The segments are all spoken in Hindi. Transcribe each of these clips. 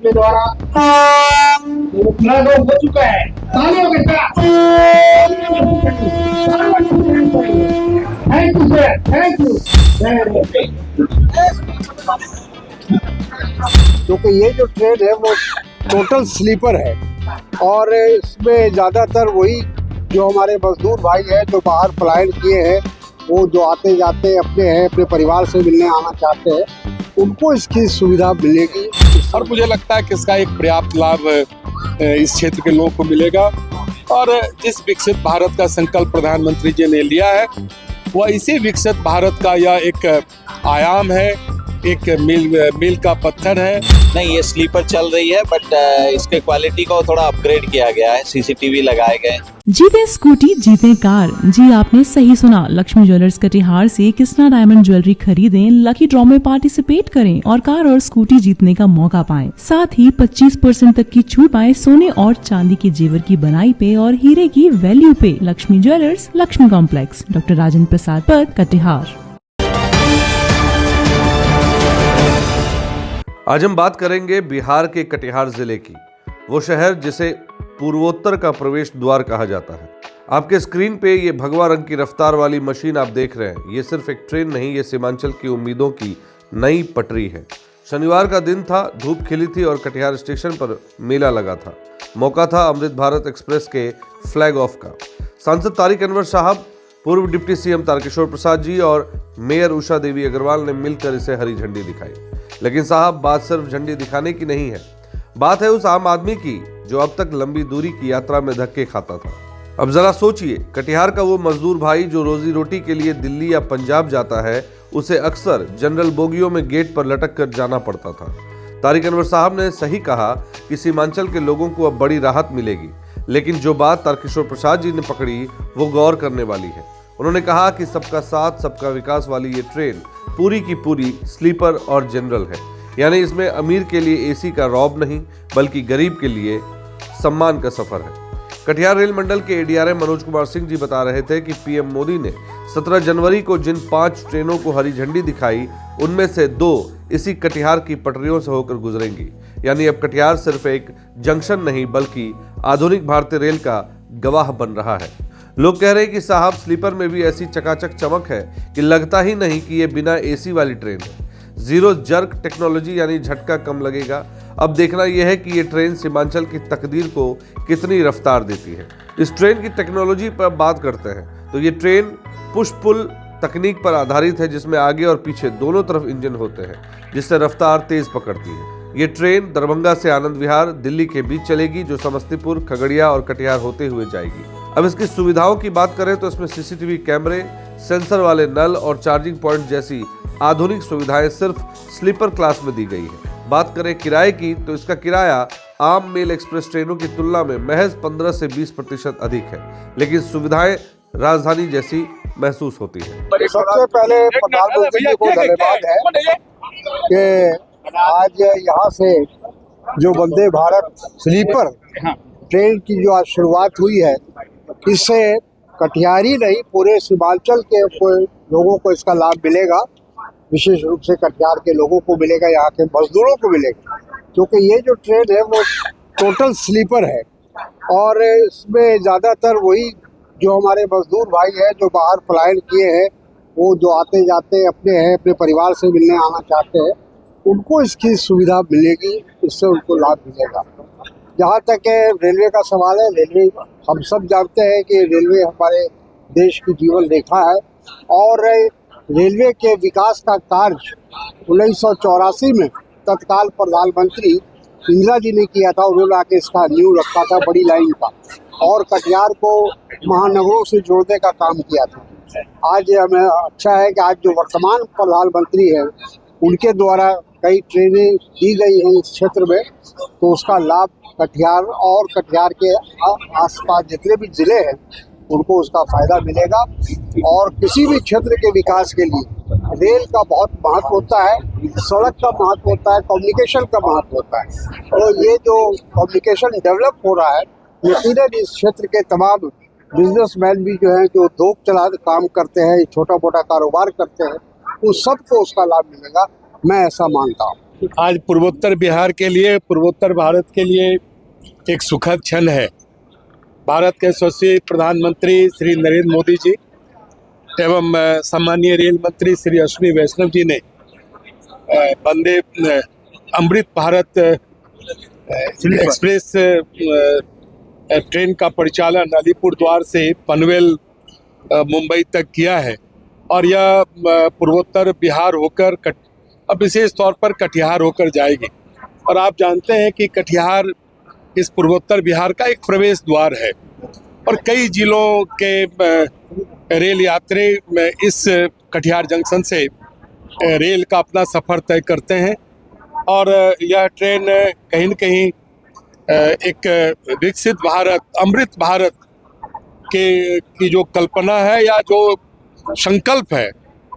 उनके द्वारा फ्लैग ऑफ हो चुका है। तालियों के साथ thank you sir, thank you. क्योंकि ये जो ट्रेन है वो टोटल स्लीपर है और इसमें ज़्यादातर वही जो हमारे मजदूर भाई हैं जो बाहर पलायन किए हैं, वो जो आते जाते अपने हैं, अपने परिवार से मिलने आना चाहते हैं, उनको इसकी सुविधा मिलेगी। और मुझे लगता है कि इसका एक पर्याप्त लाभ इस क्षेत्र के लोगों को मिलेगा और जिस विकसित भारत का संकल्प प्रधानमंत्री जी ने लिया है वह इसी विकसित भारत का यह एक आयाम है, एक मील का पत्थर है। नहीं, ये स्लीपर चल रही है बट इसके क्वालिटी को थोड़ा अपग्रेड किया गया है, सीसीटीवी लगाए गए। जीते स्कूटी जीते कार। जी आपने सही सुना, लक्ष्मी ज्वेलर्स कटिहार से कृष्णा डायमंड ज्वेलरी खरीदें, लकी ड्रॉ में पार्टिसिपेट करें और कार और स्कूटी जीतने का मौका पाएं। साथ ही 25% तक की छूट पाएं सोने और चांदी के जेवर की बनाई पे और हीरे की वैल्यू पे। Lakshmi jewellers, Lakshmi complex, doctor Rajendra Prasad Path, Katihar. आज हम बात करेंगे बिहार के कटिहार जिले की, वो शहर जिसे पूर्वोत्तर का प्रवेश द्वार कहा जाता है। आपके स्क्रीन पे ये भगवा रंग की रफ्तार वाली मशीन आप देख रहे हैं, ये सिर्फ एक ट्रेन नहीं, ये सीमांचल की उम्मीदों की नई पटरी है। शनिवार का दिन था, धूप खिली थी और कटिहार स्टेशन पर मेला लगा था। मौका था अमृत भारत एक्सप्रेस के फ्लैग ऑफ का। सांसद तारिक अनवर साहब, पूर्व डिप्टी सीएम तारकिशोर प्रसाद जी और मेयर उषा देवी अग्रवाल ने मिलकर इसे हरी झंडी दिखाई। लेकिन साहब, बात सिर्फ झंडी दिखाने की नहीं है, बात है उस आम आदमी की जो अब तक लंबी दूरी की यात्रा में धक्के खाता था। अब जरा सोचिए, कटिहार का वो मजदूर भाई जो रोजी रोटी के लिए दिल्ली या पंजाब जाता है, उसे अक्सर जनरल बोगियों में गेट पर लटक कर जाना पड़ता था। तारिक अनवर साहब ने सही कहा कि सीमांचल के लोगों को अब बड़ी राहत मिलेगी, लेकिन जो बात तारकिशोर प्रसाद जी ने पकड़ी वो गौर करने वाली है। उन्होंने कहा कि सबका साथ सबका विकास वाली ये ट्रेन पूरी की पूरी स्लीपर और जनरल है, यानी इसमें अमीर के लिए एसी का रौब नहीं बल्कि गरीब के लिए सम्मान का सफर है। कटिहार रेल मंडल के एडीआरएम मनोज कुमार सिंह जी बता रहे थे कि पीएम मोदी ने 17 जनवरी को जिन 5 ट्रेनों को हरी झंडी दिखाई, उनमें से 2 इसी कटिहार की पटरियों से होकर गुजरेंगी। यानी अब कटिहार सिर्फ एक जंक्शन नहीं बल्कि आधुनिक भारतीय रेल का गवाह बन रहा है। लोग कह रहे हैं कि साहब, स्लीपर में भी ऐसी चकाचक चमक है कि लगता ही नहीं कि ये बिना एसी वाली ट्रेन है। जीरो जर्क टेक्नोलॉजी यानी झटका कम लगेगा। अब देखना यह है कि ये ट्रेन सीमांचल की तकदीर को कितनी रफ्तार देती है। इस ट्रेन की टेक्नोलॉजी पर बात करते हैं तो ये ट्रेन पुश पुल तकनीक पर आधारित है, जिसमें आगे और पीछे दोनों तरफ इंजन होते हैं, जिससे रफ्तार तेज पकड़ती है। ये ट्रेन दरभंगा से आनंद विहार दिल्ली के बीच चलेगी, जो समस्तीपुर, खगड़िया और कटिहार होते हुए जाएगी। अब इसकी सुविधाओं की बात करें तो इसमें सीसीटीवी कैमरे, सेंसर वाले नल और चार्जिंग पॉइंट जैसी आधुनिक सुविधाएं सिर्फ स्लीपर क्लास में दी गई है। बात करें किराए की तो इसका किराया आम मेल एक्सप्रेस ट्रेनों की तुलना में महज 15 से 20% अधिक है, लेकिन सुविधाएं राजधानी जैसी महसूस होती है। सबसे पहले प्रधानमंत्री जी को धन्यवाद है कि आज यहाँ से जो वंदे भारत स्लीपर ट्रेन की जो आज शुरुआत हुई है, इससे कटिहार ही नहीं पूरे सीमांचल के लोगों को इसका लाभ मिलेगा। विशेष रूप से कटिहार के लोगों को मिलेगा, यहाँ के मजदूरों को मिलेगा, क्योंकि ये जो ट्रेन है वो टोटल स्लीपर है और इसमें ज़्यादातर वही जो हमारे मजदूर भाई हैं जो बाहर पलायन किए हैं, वो जो आते जाते अपने हैं, अपने परिवार से मिलने आना चाहते हैं, उनको इसकी सुविधा मिलेगी, इससे उनको लाभ मिलेगा। जहाँ तक है रेलवे का सवाल है, रेलवे हम सब जानते हैं कि रेलवे हमारे देश की जीवन रेखा है और रेलवे के विकास का कार्य 1984 में तत्काल प्रधानमंत्री इंदिरा जी ने किया था। उन्होंने आके इसका नींव रखा था बड़ी लाइन का और कटिहार को महानगरों से जोड़ने का काम किया था। आज हमें अच्छा है कि आज जो वर्तमान प्रधानमंत्री हैं उनके द्वारा कई ट्रेनें दी गई हैं इस क्षेत्र में, तो उसका लाभ कटिहार और कटिहार के आसपास जितने भी ज़िले हैं उनको उसका फ़ायदा मिलेगा। और किसी भी क्षेत्र के विकास के लिए रेल का बहुत महत्व होता है, सड़क का महत्व होता है, कम्युनिकेशन का महत्व होता है। और ये जो कम्युनिकेशन डेवलप हो रहा है, यकीनन इस क्षेत्र के तमाम बिजनेसमैन भी जो हैं, जो उद्योग चला काम करते हैं, छोटा मोटा कारोबार करते हैं, उन सबको उसका लाभ मिलेगा, मैं ऐसा मानता हूँ। आज पूर्वोत्तर बिहार के लिए, पूर्वोत्तर भारत के लिए एक सुखद क्षण है। भारत के यशस्वी प्रधानमंत्री श्री नरेंद्र मोदी जी एवं सम्मानीय रेल मंत्री श्री अश्विनी वैष्णव जी ने वंदे अमृत भारत एक्सप्रेस ट्रेन का परिचालन अलीपुरद्वार से पनवेल मुंबई तक किया है और यह पूर्वोत्तर बिहार होकर अब विशेष तौर पर कटिहार होकर जाएगी। और आप जानते हैं कि कटिहार इस पूर्वोत्तर बिहार का एक प्रवेश द्वार है और कई जिलों के रेल यात्री इस कटिहार जंक्शन से रेल का अपना सफ़र तय करते हैं और यह ट्रेन कहीं न कहीं एक विकसित भारत, अमृत भारत की जो कल्पना है या जो संकल्प है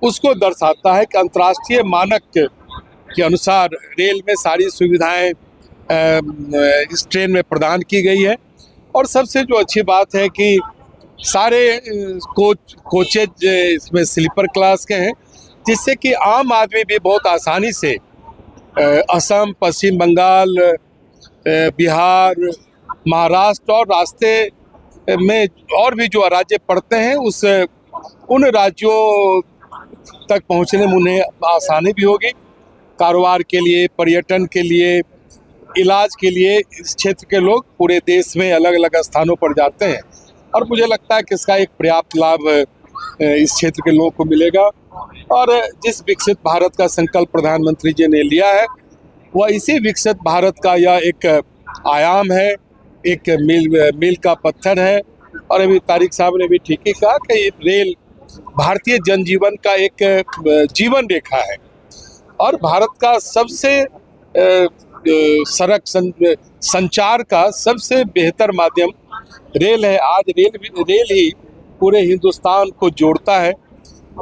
उसको दर्शाता है कि अंतर्राष्ट्रीय मानक के अनुसार रेल में सारी सुविधाएं इस ट्रेन में प्रदान की गई है। और सबसे जो अच्छी बात है कि सारे कोचेज इसमें स्लीपर क्लास के हैं, जिससे कि आम आदमी भी बहुत आसानी से असम, पश्चिम बंगाल, बिहार, महाराष्ट्र और रास्ते में और भी जो राज्य पड़ते हैं उन राज्यों तक पहुंचने में उन्हें आसानी भी होगी। कारोबार के लिए, पर्यटन के लिए, इलाज के लिए इस क्षेत्र के लोग पूरे देश में अलग अलग स्थानों पर जाते हैं और मुझे लगता है कि इसका एक पर्याप्त लाभ इस क्षेत्र के लोगों को मिलेगा। और जिस विकसित भारत का संकल्प प्रधानमंत्री जी ने लिया है वह इसी विकसित भारत का यह एक आयाम है, एक मील का पत्थर है। और अभी तारिक साहब ने भी ठीक ही कहा कि रेल भारतीय जनजीवन का एक जीवन रेखा है और भारत का सबसे सड़क संचार का सबसे बेहतर माध्यम रेल है। आज रेल ही पूरे हिंदुस्तान को जोड़ता है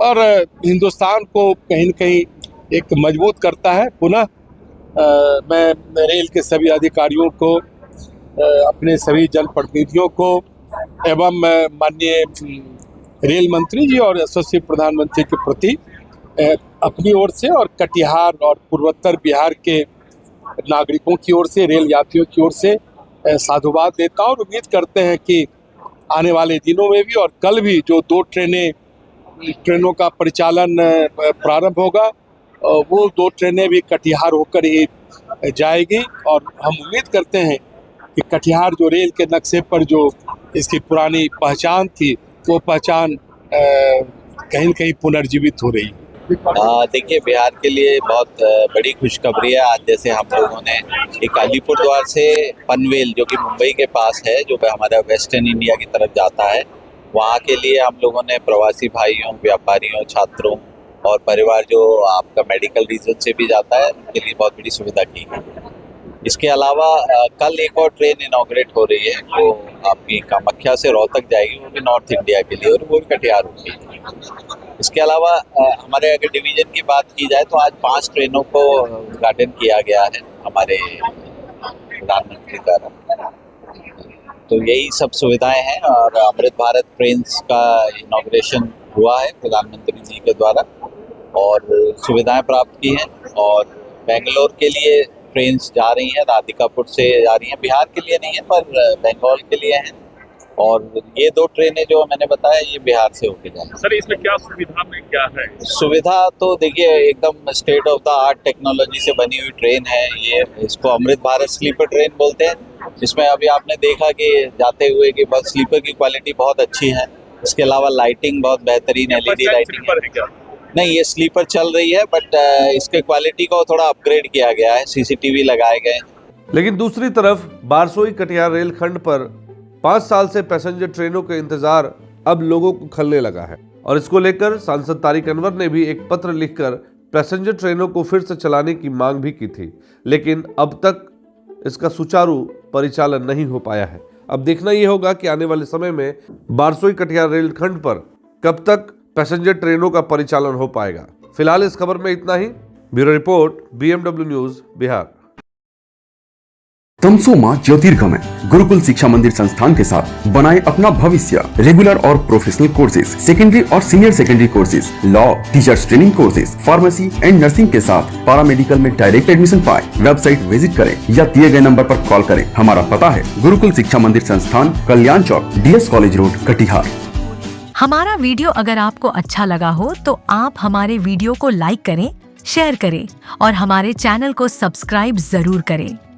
और हिंदुस्तान को कहीं न कहीं एक मजबूत करता है। पुनः मैं रेल के सभी अधिकारियों को, अपने सभी जनप्रतिनिधियों को एवं माननीय रेल मंत्री जी और यशस्वी प्रधानमंत्री के प्रति अपनी ओर से और कटिहार और पूर्वोत्तर बिहार के नागरिकों की ओर से, रेल यात्रियों की ओर से साधुवाद देता हूं और उम्मीद करते हैं कि आने वाले दिनों में भी और कल भी जो 2 ट्रेनों का परिचालन प्रारंभ होगा वो 2 ट्रेनें भी कटिहार होकर ही जाएगी। और हम उम्मीद करते हैं कि कटिहार जो रेल के नक्शे पर जो इसकी पुरानी पहचान थी वो पहचान कहीं न कहीं पुनर्जीवित हो रही है। देखिए, बिहार के लिए बहुत बड़ी खुशखबरी है। आज जैसे हम लोगों ने एक अलीपुरद्वार से पनवेल जो कि मुंबई के पास है, जो हमारा वेस्टर्न इंडिया की तरफ जाता है, वहाँ के लिए हम लोगों ने प्रवासी भाइयों, व्यापारियों, छात्रों और परिवार जो आपका मेडिकल रीजन से भी जाता है उनके लिए बहुत बड़ी सुविधा की है। इसके अलावा कल एक और ट्रेन इनॉग्रेट हो रही है जो आपकी कामाख्या से रोहतक जाएगी, वो भी नॉर्थ इंडिया के लिए और वो भी कटिहार होगी। इसके अलावा हमारे अगर डिवीज़न की बात की जाए तो आज 5 ट्रेनों को उद्घाटन किया गया है हमारे प्रधानमंत्री द्वारा। तो यही सब सुविधाएं हैं और अमृत भारत ट्रेन्स का इनॉग्रेशन हुआ है प्रधानमंत्री जी के द्वारा और सुविधाएं प्राप्त की हैं। और बेंगलोर के लिए ट्रेन्स जा रही हैं, राधिकापुर से जा रही हैं, बिहार के लिए नहीं है पर बंगाल के लिए हैं। और ये 2 ट्रेनें जो मैंने बताया ये बिहार से होके जाएंगी। सर, इसमें क्या सुविधा में क्या है? सुविधा तो देखिए एकदम state of the art technology से बनी हुई ट्रेन है ये। इसको अमृत भारत स्लीपर ट्रेन बोलते हैं, जिसमें अभी आपने देखा कि जाते हुए कि बस स्लीपर की क्वालिटी बहुत अच्छी है। इसके अलावा लाइटिंग बहुत बेहतरीन LED लाइटिंग है। क्या? नहीं, ये स्लीपर चल रही है बट इसके क्वालिटी को थोड़ा अपग्रेड किया गया है, CCTV लगाए गए। लेकिन दूसरी तरफ बारसोई कटिहार रेलखंड पर 5 साल से पैसेंजर ट्रेनों के इंतजार अब लोगों को खलने लगा है और इसको लेकर सांसद तारिक अनवर ने भी एक पत्र लिखकर पैसेंजर ट्रेनों को फिर से चलाने की मांग भी की थी, लेकिन अब तक इसका सुचारू परिचालन नहीं हो पाया है। अब देखना यह होगा कि आने वाले समय में बारसोई कटिहार रेलखंड पर कब तक पैसेंजर ट्रेनों का परिचालन हो पाएगा। फिलहाल इस खबर में इतना ही। Bureau report, BMW news, Bihar. तमसोमा ज्योतिर्गमय गुरुकुल शिक्षा मंदिर संस्थान के साथ बनाए अपना भविष्य। रेगुलर और प्रोफेशनल कोर्सेज, सेकेंडरी और senior secondary courses, law, teachers training courses, pharmacy and nursing के साथ पैरामेडिकल में डायरेक्ट एडमिशन पाए। वेबसाइट विजिट करें या दिए गए नंबर पर कॉल करें। हमारा पता है गुरुकुल शिक्षा मंदिर संस्थान, कल्याण चौक, DS कॉलेज रोड, कटिहार। हमारा वीडियो अगर आपको अच्छा लगा हो तो आप हमारे वीडियो को लाइक करें, शेयर करें और हमारे चैनल को सब्सक्राइब जरूर करें।